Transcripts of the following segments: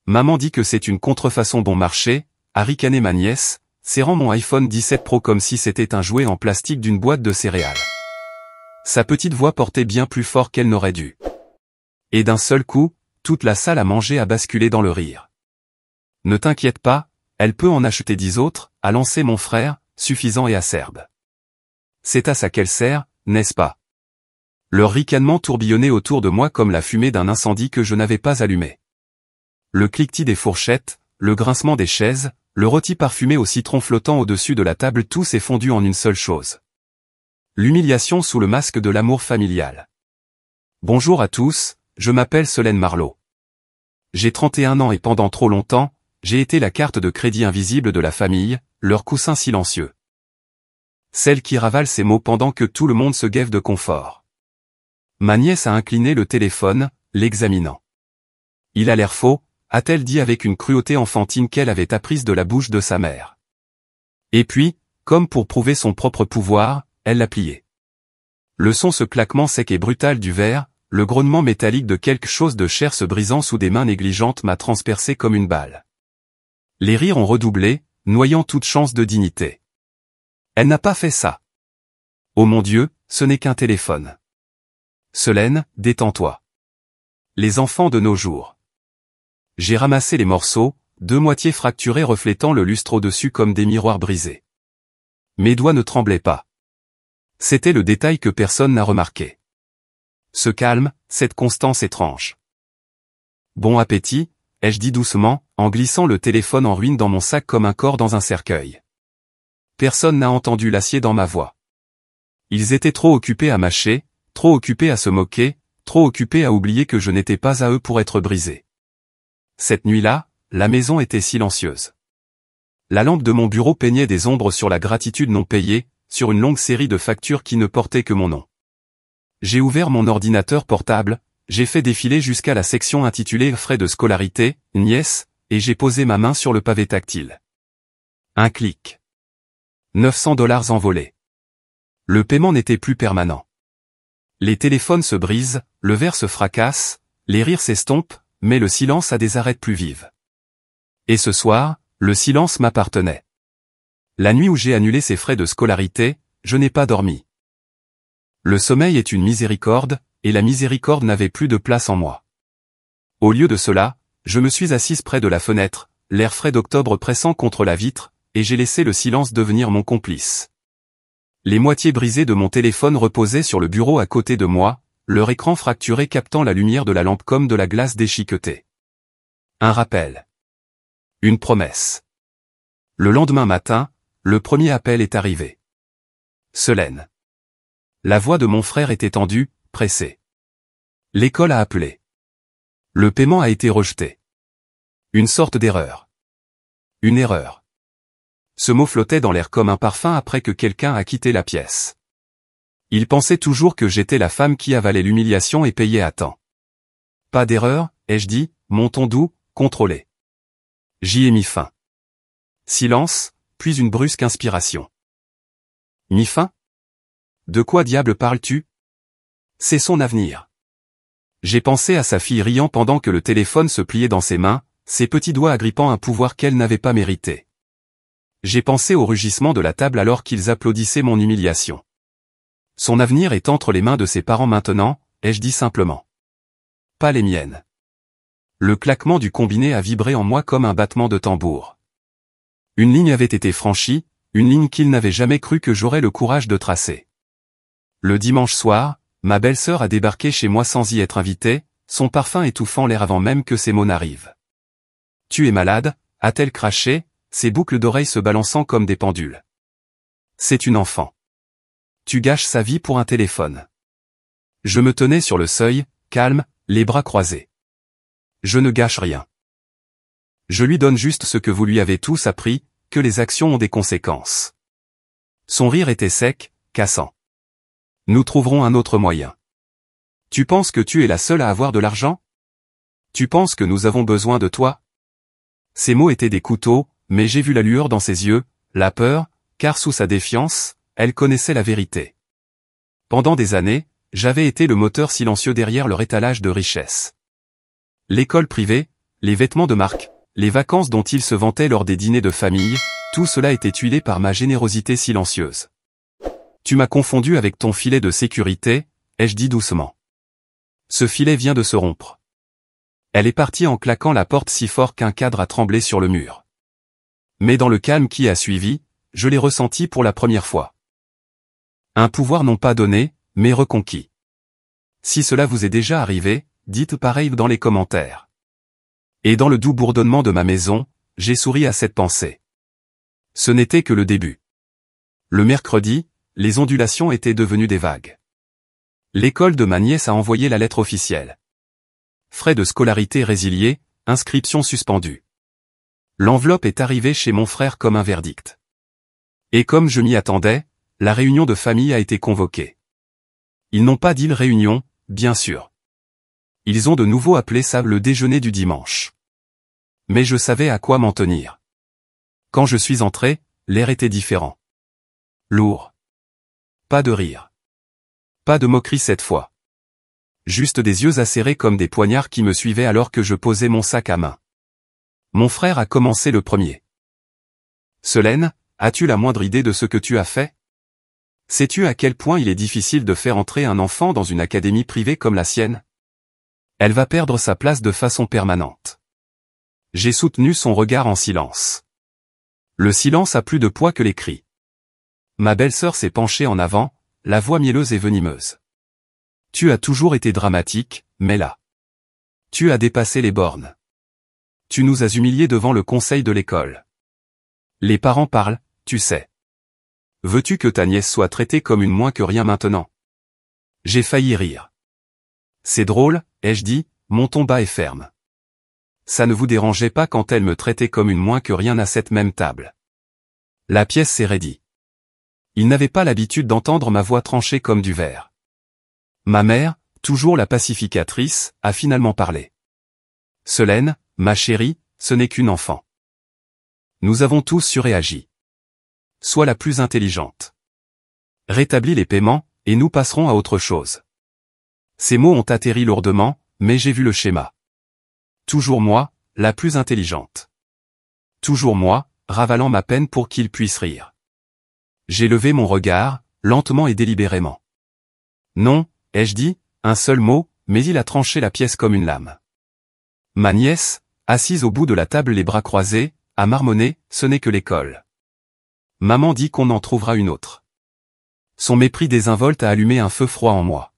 Maman dit que c'est une contrefaçon bon marché, a ricané ma nièce, serrant mon iPhone 17 Pro comme si c'était un jouet en plastique d'une boîte de céréales. Sa petite voix portait bien plus fort qu'elle n'aurait dû. Et d'un seul coup, toute la salle à manger a basculé dans le rire. Ne t'inquiète pas, elle peut en acheter 10 autres, a lancé mon frère, suffisant et acerbe. C'est à ça qu'elle sert, n'est-ce pas? Leur ricanement tourbillonnait autour de moi comme la fumée d'un incendie que je n'avais pas allumé. Le cliquetis des fourchettes, le grincement des chaises, le rôti parfumé au citron flottant au-dessus de la table, tout s'est fondu en une seule chose. L'humiliation sous le masque de l'amour familial. Bonjour à tous, je m'appelle Solène Marleau. J'ai 31 ans et pendant trop longtemps, j'ai été la carte de crédit invisible de la famille, leur coussin silencieux. Celle qui ravale ses mots pendant que tout le monde se gave de confort. Ma nièce a incliné le téléphone, l'examinant. Il a l'air faux, a-t-elle dit avec une cruauté enfantine qu'elle avait apprise de la bouche de sa mère. Et puis, comme pour prouver son propre pouvoir, elle l'a plié. Le son, ce claquement sec et brutal du verre, le grognement métallique de quelque chose de chair se brisant sous des mains négligentes m'a transpercé comme une balle. Les rires ont redoublé, noyant toute chance de dignité. Elle n'a pas fait ça. Oh mon Dieu, ce n'est qu'un téléphone. Solène, détends-toi. Les enfants de nos jours. J'ai ramassé les morceaux, deux moitiés fracturées reflétant le lustre au-dessus comme des miroirs brisés. Mes doigts ne tremblaient pas. C'était le détail que personne n'a remarqué. Ce calme, cette constance étrange. Bon appétit, ai-je dit doucement, en glissant le téléphone en ruine dans mon sac comme un corps dans un cercueil. Personne n'a entendu l'acier dans ma voix. Ils étaient trop occupés à mâcher, trop occupés à se moquer, trop occupés à oublier que je n'étais pas à eux pour être brisé. Cette nuit-là, la maison était silencieuse. La lampe de mon bureau peignait des ombres sur la gratitude non payée, sur une longue série de factures qui ne portaient que mon nom. J'ai ouvert mon ordinateur portable, j'ai fait défiler jusqu'à la section intitulée « Frais de scolarité, nièce », et j'ai posé ma main sur le pavé tactile. Un clic. 900 $ envolés. Le paiement n'était plus permanent. Les téléphones se brisent, le verre se fracasse, les rires s'estompent, mais le silence a des arêtes plus vives. Et ce soir, le silence m'appartenait. La nuit où j'ai annulé ces frais de scolarité, je n'ai pas dormi. Le sommeil est une miséricorde, et la miséricorde n'avait plus de place en moi. Au lieu de cela, je me suis assise près de la fenêtre, l'air frais d'octobre pressant contre la vitre, et j'ai laissé le silence devenir mon complice. Les moitiés brisées de mon téléphone reposaient sur le bureau à côté de moi, leur écran fracturé captant la lumière de la lampe comme de la glace déchiquetée. Un rappel. Une promesse. Le lendemain matin, le premier appel est arrivé. Solène. La voix de mon frère était tendue, pressée. L'école a appelé. Le paiement a été rejeté. Une sorte d'erreur. Une erreur. Ce mot flottait dans l'air comme un parfum après que quelqu'un a quitté la pièce. Il pensait toujours que j'étais la femme qui avalait l'humiliation et payait à temps. Pas d'erreur, ai-je dit, mon ton doux, contrôlé. J'y ai mis fin. Silence, puis une brusque inspiration. Mis fin? De quoi diable parles-tu? C'est son avenir. J'ai pensé à sa fille riant pendant que le téléphone se pliait dans ses mains, ses petits doigts agrippant un pouvoir qu'elle n'avait pas mérité. J'ai pensé au rugissement de la table alors qu'ils applaudissaient mon humiliation. Son avenir est entre les mains de ses parents maintenant, ai-je dit simplement. Pas les miennes. Le claquement du combiné a vibré en moi comme un battement de tambour. Une ligne avait été franchie, une ligne qu'il n'avait jamais cru que j'aurais le courage de tracer. Le dimanche soir, ma belle-sœur a débarqué chez moi sans y être invitée, son parfum étouffant l'air avant même que ces mots n'arrivent. « Tu es malade ?» a-t-elle craché, ses boucles d'oreilles se balançant comme des pendules. C'est une enfant. Tu gâches sa vie pour un téléphone. Je me tenais sur le seuil, calme, les bras croisés. Je ne gâche rien. Je lui donne juste ce que vous lui avez tous appris, que les actions ont des conséquences. Son rire était sec, cassant. Nous trouverons un autre moyen. Tu penses que tu es la seule à avoir de l'argent? Tu penses que nous avons besoin de toi? Ces mots étaient des couteaux, mais j'ai vu la lueur dans ses yeux, la peur, car sous sa défiance, elle connaissait la vérité. Pendant des années, j'avais été le moteur silencieux derrière leur étalage de richesse. L'école privée, les vêtements de marque, les vacances dont il se vantait lors des dîners de famille, tout cela était tuilé par ma générosité silencieuse. Tu m'as confondu avec ton filet de sécurité, ai-je dit doucement. Ce filet vient de se rompre. Elle est partie en claquant la porte si fort qu'un cadre a tremblé sur le mur. Mais dans le calme qui a suivi, je l'ai ressenti pour la première fois. Un pouvoir non pas donné, mais reconquis. Si cela vous est déjà arrivé, dites pareil dans les commentaires. Et dans le doux bourdonnement de ma maison, j'ai souri à cette pensée. Ce n'était que le début. Le mercredi, les ondulations étaient devenues des vagues. L'école de ma nièce a envoyé la lettre officielle. Frais de scolarité résiliés, inscription suspendue. L'enveloppe est arrivée chez mon frère comme un verdict. Et comme je m'y attendais, la réunion de famille a été convoquée. Ils n'ont pas dit le réunion, bien sûr. Ils ont de nouveau appelé ça le déjeuner du dimanche. Mais je savais à quoi m'en tenir. Quand je suis entré, l'air était différent. Lourd. Pas de rire. Pas de moquerie cette fois. Juste des yeux acérés comme des poignards qui me suivaient alors que je posais mon sac à main. Mon frère a commencé le premier. Solène, as-tu la moindre idée de ce que tu as fait? Sais-tu à quel point il est difficile de faire entrer un enfant dans une académie privée comme la sienne? Elle va perdre sa place de façon permanente. J'ai soutenu son regard en silence. Le silence a plus de poids que les cris. Ma belle-sœur s'est penchée en avant, la voix mielleuse et venimeuse. Tu as toujours été dramatique, mais là. Tu as dépassé les bornes. Tu nous as humiliés devant le conseil de l'école. Les parents parlent, tu sais. Veux-tu que ta nièce soit traitée comme une moins que rien maintenant? J'ai failli rire. C'est drôle, ai-je dit, mon ton bas et ferme. Ça ne vous dérangeait pas quand elle me traitait comme une moins que rien à cette même table. La pièce s'est raidie. Il n'avait pas l'habitude d'entendre ma voix tranchée comme du verre. Ma mère, toujours la pacificatrice, a finalement parlé. Solène, ma chérie, ce n'est qu'une enfant. Nous avons tous surréagi. Sois la plus intelligente. Rétablis les paiements, et nous passerons à autre chose. Ces mots ont atterri lourdement, mais j'ai vu le schéma. Toujours moi, la plus intelligente. Toujours moi, ravalant ma peine pour qu'il puisse rire. J'ai levé mon regard, lentement et délibérément. Non, ai-je dit, un seul mot, mais il a tranché la pièce comme une lame. Ma nièce, assise au bout de la table les bras croisés, a marmonné, ce n'est que l'école. Maman dit qu'on en trouvera une autre. Son mépris désinvolte a allumé un feu froid en moi.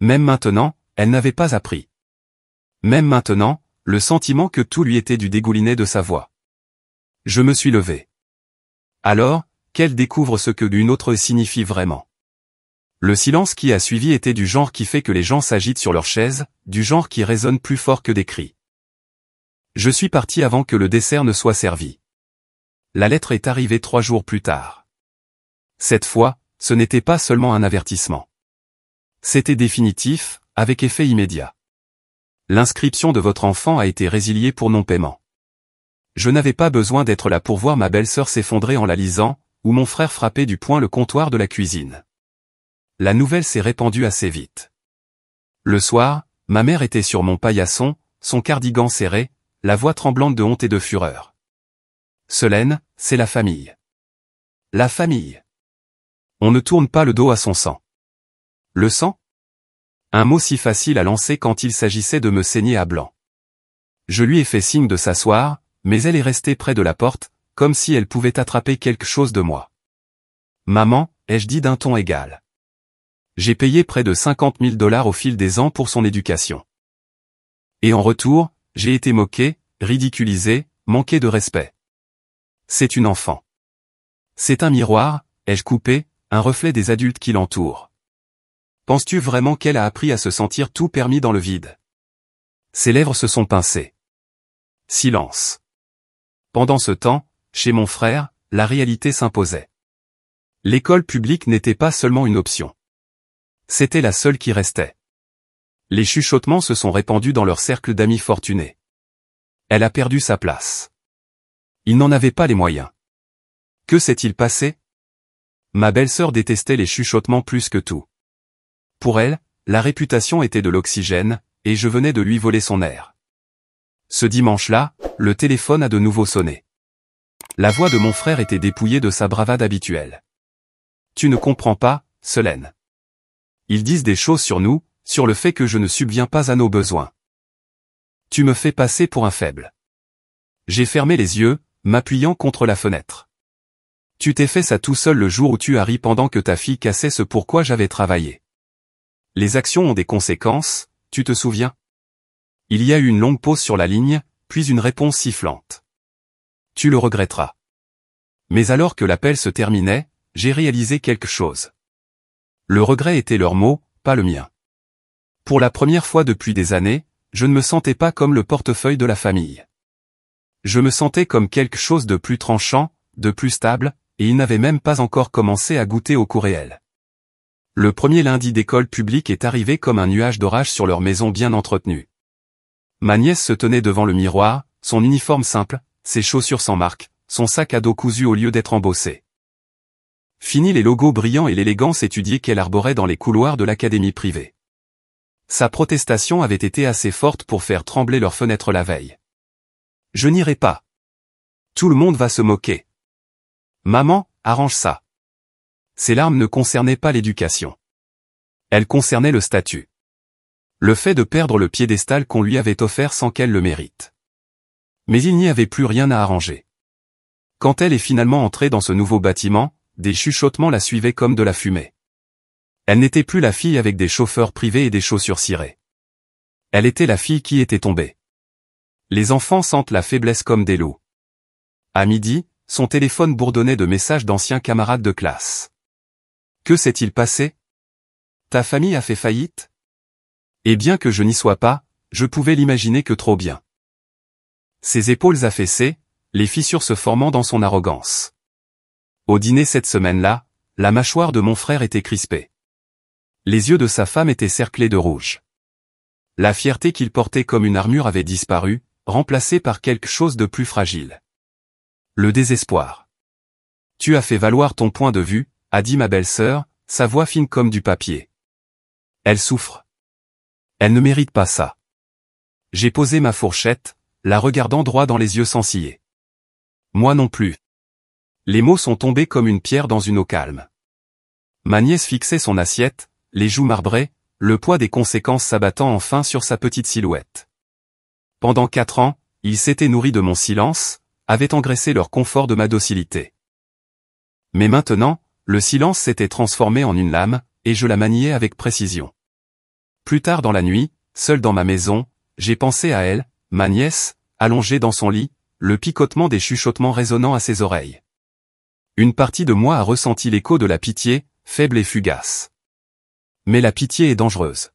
Même maintenant, elle n'avait pas appris. Même maintenant, le sentiment que tout lui était dû dégoulinait de sa voix. Je me suis levé. Alors, qu'elle découvre ce que l'une autre signifie vraiment. Le silence qui a suivi était du genre qui fait que les gens s'agitent sur leurs chaises, du genre qui résonne plus fort que des cris. Je suis parti avant que le dessert ne soit servi. La lettre est arrivée 3 jours plus tard. Cette fois, ce n'était pas seulement un avertissement. C'était définitif, avec effet immédiat. L'inscription de votre enfant a été résiliée pour non-paiement. Je n'avais pas besoin d'être là pour voir ma belle-sœur s'effondrer en la lisant, ou mon frère frapper du poing le comptoir de la cuisine. La nouvelle s'est répandue assez vite. Le soir, ma mère était sur mon paillasson, son cardigan serré, la voix tremblante de honte et de fureur. Solène, c'est la famille. La famille. On ne tourne pas le dos à son sang. Le sang? Un mot si facile à lancer quand il s'agissait de me saigner à blanc. Je lui ai fait signe de s'asseoir, mais elle est restée près de la porte, comme si elle pouvait attraper quelque chose de moi. Maman, ai-je dit d'un ton égal. J'ai payé près de $50 000 au fil des ans pour son éducation. Et en retour, j'ai été moqué, ridiculisé, manqué de respect. C'est une enfant. C'est un miroir, ai-je coupé, un reflet des adultes qui l'entourent. Penses-tu vraiment qu'elle a appris à se sentir tout permis dans le vide? Ses lèvres se sont pincées. Silence. Pendant ce temps, chez mon frère, la réalité s'imposait. L'école publique n'était pas seulement une option. C'était la seule qui restait. Les chuchotements se sont répandus dans leur cercle d'amis fortunés. Elle a perdu sa place. Il n'en avait pas les moyens. Que s'est-il passé? Ma belle-sœur détestait les chuchotements plus que tout. Pour elle, la réputation était de l'oxygène, et je venais de lui voler son air. Ce dimanche-là, le téléphone a de nouveau sonné. La voix de mon frère était dépouillée de sa bravade habituelle. Tu ne comprends pas, Solène. Ils disent des choses sur nous, sur le fait que je ne subviens pas à nos besoins. Tu me fais passer pour un faible. J'ai fermé les yeux, m'appuyant contre la fenêtre. Tu t'es fait ça tout seul le jour où tu as ri pendant que ta fille cassait ce pourquoi j'avais travaillé. Les actions ont des conséquences, tu te souviens? Il y a eu une longue pause sur la ligne, puis une réponse sifflante. Tu le regretteras. Mais alors que l'appel se terminait, j'ai réalisé quelque chose. Le regret était leur mot, pas le mien. Pour la première fois depuis des années, je ne me sentais pas comme le portefeuille de la famille. Je me sentais comme quelque chose de plus tranchant, de plus stable, et ils n'avaient même pas encore commencé à goûter au coup réel. Le premier lundi d'école publique est arrivé comme un nuage d'orage sur leur maison bien entretenue. Ma nièce se tenait devant le miroir, son uniforme simple, ses chaussures sans marque, son sac à dos cousu au lieu d'être embossé. Fini les logos brillants et l'élégance étudiée qu'elle arborait dans les couloirs de l'académie privée. Sa protestation avait été assez forte pour faire trembler leurs fenêtres la veille. Je n'irai pas. Tout le monde va se moquer. Maman, arrange ça. Ses larmes ne concernaient pas l'éducation. Elles concernaient le statut. Le fait de perdre le piédestal qu'on lui avait offert sans qu'elle le mérite. Mais il n'y avait plus rien à arranger. Quand elle est finalement entrée dans ce nouveau bâtiment, des chuchotements la suivaient comme de la fumée. Elle n'était plus la fille avec des chauffeurs privés et des chaussures cirées. Elle était la fille qui était tombée. Les enfants sentent la faiblesse comme des loups. À midi, son téléphone bourdonnait de messages d'anciens camarades de classe. Que s'est-il passé? Ta famille a fait faillite? Et bien que je n'y sois pas, je pouvais l'imaginer que trop bien. Ses épaules affaissées, les fissures se formant dans son arrogance. Au dîner cette semaine-là, la mâchoire de mon frère était crispée. Les yeux de sa femme étaient cerclés de rouge. La fierté qu'il portait comme une armure avait disparu, remplacée par quelque chose de plus fragile. Le désespoir. Tu as fait valoir ton point de vue, a dit ma belle-sœur, sa voix fine comme du papier. Elle souffre. Elle ne mérite pas ça. J'ai posé ma fourchette, la regardant droit dans les yeux sans ciller. Moi non plus. Les mots sont tombés comme une pierre dans une eau calme. Ma nièce fixait son assiette, les joues marbrées, le poids des conséquences s'abattant enfin sur sa petite silhouette. Pendant 4 ans, ils s'étaient nourris de mon silence, avaient engraissé leur confort de ma docilité. Mais maintenant, le silence s'était transformé en une lame, et je la maniais avec précision. Plus tard dans la nuit, seul dans ma maison, j'ai pensé à elle, ma nièce, allongée dans son lit, le picotement des chuchotements résonnant à ses oreilles. Une partie de moi a ressenti l'écho de la pitié, faible et fugace. Mais la pitié est dangereuse.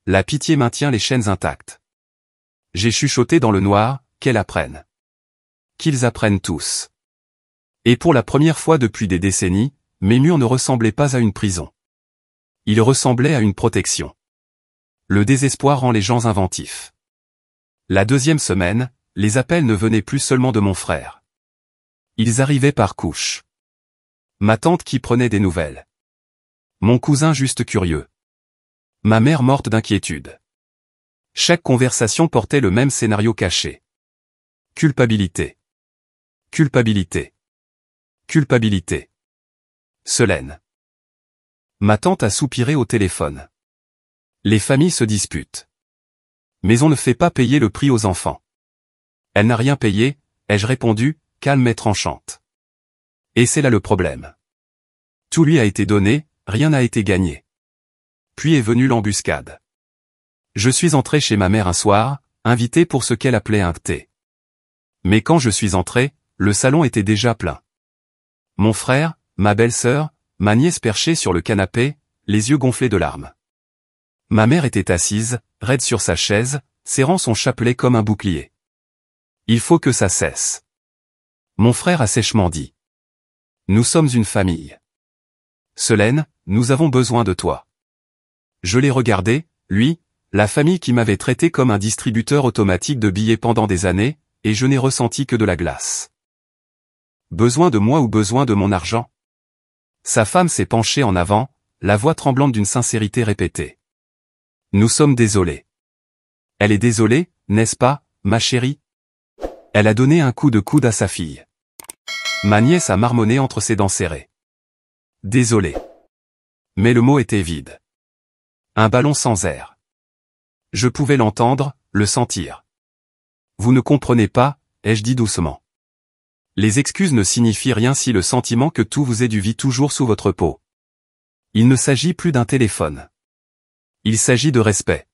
La pitié maintient les chaînes intactes. J'ai chuchoté dans le noir, qu'elle apprenne. Qu'ils apprennent tous. Et pour la première fois depuis des décennies, mes murs ne ressemblaient pas à une prison. Ils ressemblaient à une protection. Le désespoir rend les gens inventifs. La deuxième semaine, les appels ne venaient plus seulement de mon frère. Ils arrivaient par couches. Ma tante qui prenait des nouvelles. Mon cousin juste curieux. Ma mère morte d'inquiétude. Chaque conversation portait le même scénario caché. Culpabilité. Culpabilité. Culpabilité. Solène. Ma tante a soupiré au téléphone. Les familles se disputent. Mais on ne fait pas payer le prix aux enfants. Elle n'a rien payé, ai-je répondu, calme et tranchante. Et c'est là le problème. Tout lui a été donné, rien n'a été gagné. Puis est venue l'embuscade. Je suis entré chez ma mère un soir, invité pour ce qu'elle appelait un thé. Mais quand je suis entré, le salon était déjà plein. Mon frère, ma belle-sœur, ma nièce perchée sur le canapé, les yeux gonflés de larmes. Ma mère était assise, raide sur sa chaise, serrant son chapelet comme un bouclier. Il faut que ça cesse. Mon frère a sèchement dit. Nous sommes une famille. Solène, nous avons besoin de toi. Je l'ai regardé, lui, la famille qui m'avait traité comme un distributeur automatique de billets pendant des années, et je n'ai ressenti que de la glace. Besoin de moi ou besoin de mon argent? Sa femme s'est penchée en avant, la voix tremblante d'une sincérité répétée. Nous sommes désolés. Elle est désolée, n'est-ce pas, ma chérie? Elle a donné un coup de coude à sa fille. Ma nièce a marmonné entre ses dents serrées. Désolé. Mais le mot était vide. Un ballon sans air. Je pouvais l'entendre, le sentir. Vous ne comprenez pas, ai-je dit doucement. Les excuses ne signifient rien si le sentiment que tout vous est dû vit toujours sous votre peau. Il ne s'agit plus d'un téléphone. Il s'agit de respect.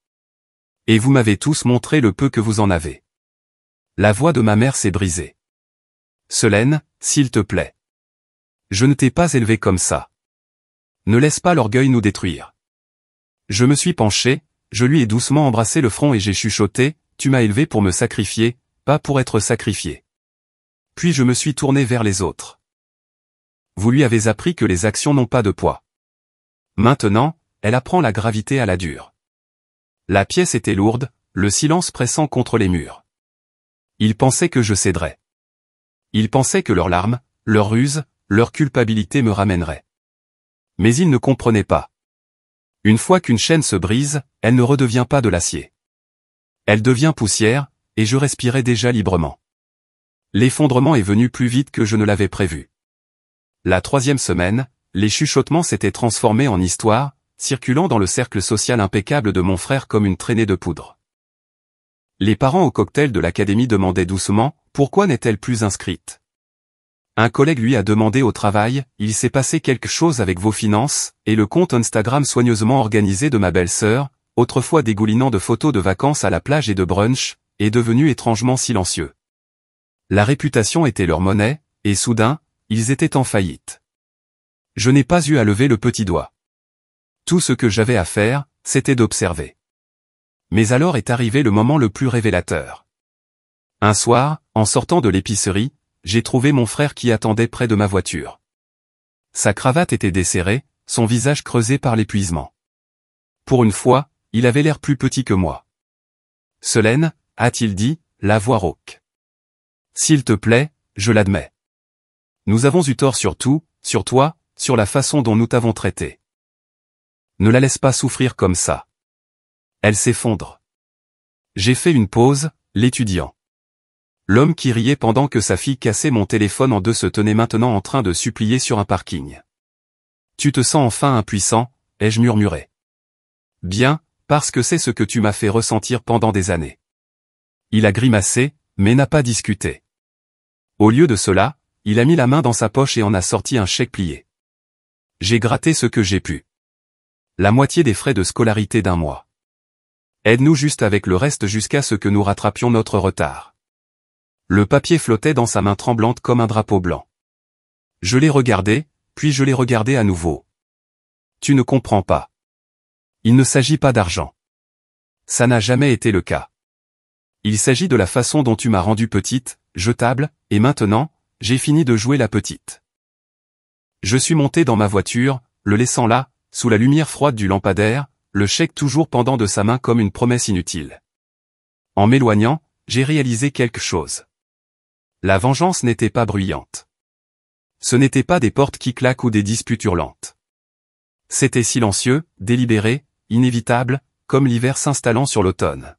Et vous m'avez tous montré le peu que vous en avez. La voix de ma mère s'est brisée. Solène, s'il te plaît. Je ne t'ai pas élevé comme ça. Ne laisse pas l'orgueil nous détruire. Je me suis penché, je lui ai doucement embrassé le front et j'ai chuchoté, tu m'as élevé pour me sacrifier, pas pour être sacrifié. Puis je me suis tourné vers les autres. Vous lui avez appris que les actions n'ont pas de poids. Maintenant, elle apprend la gravité à la dure. La pièce était lourde, le silence pressant contre les murs. Ils pensaient que je céderais. Ils pensaient que leurs larmes, leurs ruses, leur culpabilité me ramèneraient. Mais ils ne comprenaient pas. Une fois qu'une chaîne se brise, elle ne redevient pas de l'acier. Elle devient poussière, et je respirais déjà librement. L'effondrement est venu plus vite que je ne l'avais prévu. La 3e semaine, les chuchotements s'étaient transformés en histoires, circulant dans le cercle social impeccable de mon frère comme une traînée de poudre. Les parents au cocktail de l'académie demandaient doucement, pourquoi n'est-elle plus inscrite? Un collègue lui a demandé au travail, il s'est passé quelque chose avec vos finances, et le compte Instagram soigneusement organisé de ma belle-sœur, autrefois dégoulinant de photos de vacances à la plage et de brunch, est devenu étrangement silencieux. La réputation était leur monnaie, et soudain, ils étaient en faillite. Je n'ai pas eu à lever le petit doigt. Tout ce que j'avais à faire, c'était d'observer. Mais alors est arrivé le moment le plus révélateur. Un soir, en sortant de l'épicerie, j'ai trouvé mon frère qui attendait près de ma voiture. Sa cravate était desserrée, son visage creusé par l'épuisement. Pour une fois, il avait l'air plus petit que moi. « Solène, a-t-il dit, la voix rauque. S'il te plaît, je l'admets. Nous avons eu tort sur tout, sur toi, sur la façon dont nous t'avons traité. Ne la laisse pas souffrir comme ça. Elle s'effondre. » J'ai fait une pause, l'étudiant. L'homme qui riait pendant que sa fille cassait mon téléphone en deux se tenait maintenant en train de supplier sur un parking. « Tu te sens enfin impuissant, ai-je murmuré. « Bien, parce que c'est ce que tu m'as fait ressentir pendant des années. » Il a grimacé, mais n'a pas discuté. Au lieu de cela, il a mis la main dans sa poche et en a sorti un chèque plié. J'ai gratté ce que j'ai pu. La moitié des frais de scolarité d'un mois. Aide-nous juste avec le reste jusqu'à ce que nous rattrapions notre retard. Le papier flottait dans sa main tremblante comme un drapeau blanc. Je l'ai regardé, puis je l'ai regardé à nouveau. Tu ne comprends pas. Il ne s'agit pas d'argent. Ça n'a jamais été le cas. Il s'agit de la façon dont tu m'as rendue petite, jetable, et maintenant, j'ai fini de jouer la petite. Je suis monté dans ma voiture, le laissant là, sous la lumière froide du lampadaire, le chèque toujours pendant de sa main comme une promesse inutile. En m'éloignant, j'ai réalisé quelque chose. La vengeance n'était pas bruyante. Ce n'étaient pas des portes qui claquent ou des disputes hurlantes. C'était silencieux, délibéré, inévitable, comme l'hiver s'installant sur l'automne.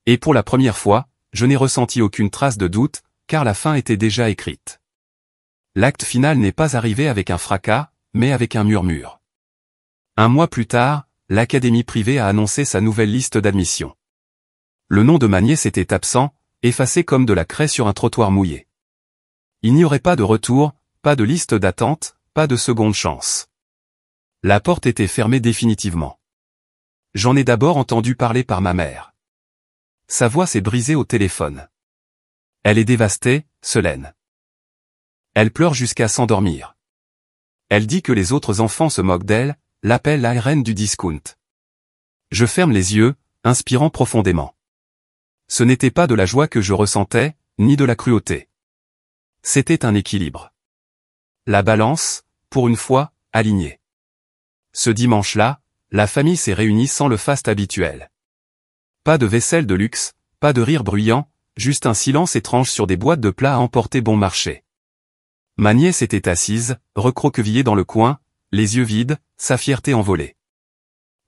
Et pour la première fois, je n'ai ressenti aucune trace de doute, car la fin était déjà écrite. L'acte final n'est pas arrivé avec un fracas, mais avec un murmure. Un mois plus tard, l'académie privée a annoncé sa nouvelle liste d'admission. Le nom de ma nièce était absent, effacé comme de la craie sur un trottoir mouillé. Il n'y aurait pas de retour, pas de liste d'attente, pas de seconde chance. La porte était fermée définitivement. J'en ai d'abord entendu parler par ma mère. Sa voix s'est brisée au téléphone. Elle est dévastée, Solène. Elle pleure jusqu'à s'endormir. Elle dit que les autres enfants se moquent d'elle, l'appellent la reine du discount. Je ferme les yeux, inspirant profondément. Ce n'était pas de la joie que je ressentais, ni de la cruauté. C'était un équilibre. La balance, pour une fois, alignée. Ce dimanche-là, la famille s'est réunie sans le faste habituel. Pas de vaisselle de luxe, pas de rire bruyant, juste un silence étrange sur des boîtes de plats à emporter bon marché. Ma nièce était assise, recroquevillée dans le coin, les yeux vides, sa fierté envolée.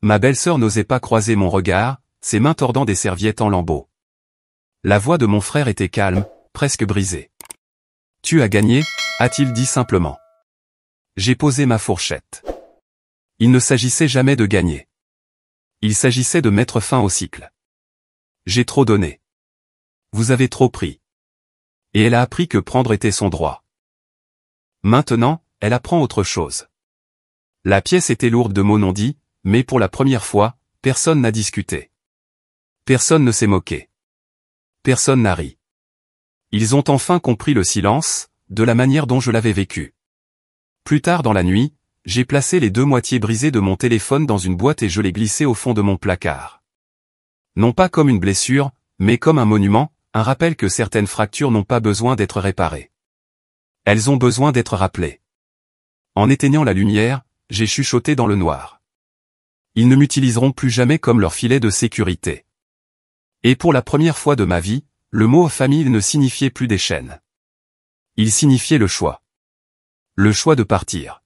Ma belle-sœur n'osait pas croiser mon regard, ses mains tordant des serviettes en lambeaux. La voix de mon frère était calme, presque brisée. Tu as gagné, a-t-il dit simplement. J'ai posé ma fourchette. Il ne s'agissait jamais de gagner. Il s'agissait de mettre fin au cycle. J'ai trop donné. Vous avez trop pris. Et elle a appris que prendre était son droit. Maintenant, elle apprend autre chose. La pièce était lourde de mots non dits, mais pour la première fois, personne n'a discuté. Personne ne s'est moqué. Personne n'a ri. Ils ont enfin compris le silence, de la manière dont je l'avais vécu. Plus tard dans la nuit, j'ai placé les 2 moitiés brisées de mon téléphone dans une boîte et je les glissais au fond de mon placard. Non pas comme une blessure, mais comme un monument, un rappel que certaines fractures n'ont pas besoin d'être réparées. Elles ont besoin d'être rappelées. En éteignant la lumière, j'ai chuchoté dans le noir. Ils ne m'utiliseront plus jamais comme leur filet de sécurité. Et pour la première fois de ma vie, le mot famille ne signifiait plus des chaînes. Il signifiait le choix. Le choix de partir.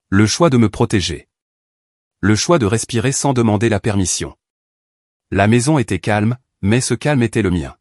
Le choix de me protéger. Le choix de respirer sans demander la permission. La maison était calme, mais ce calme était le mien.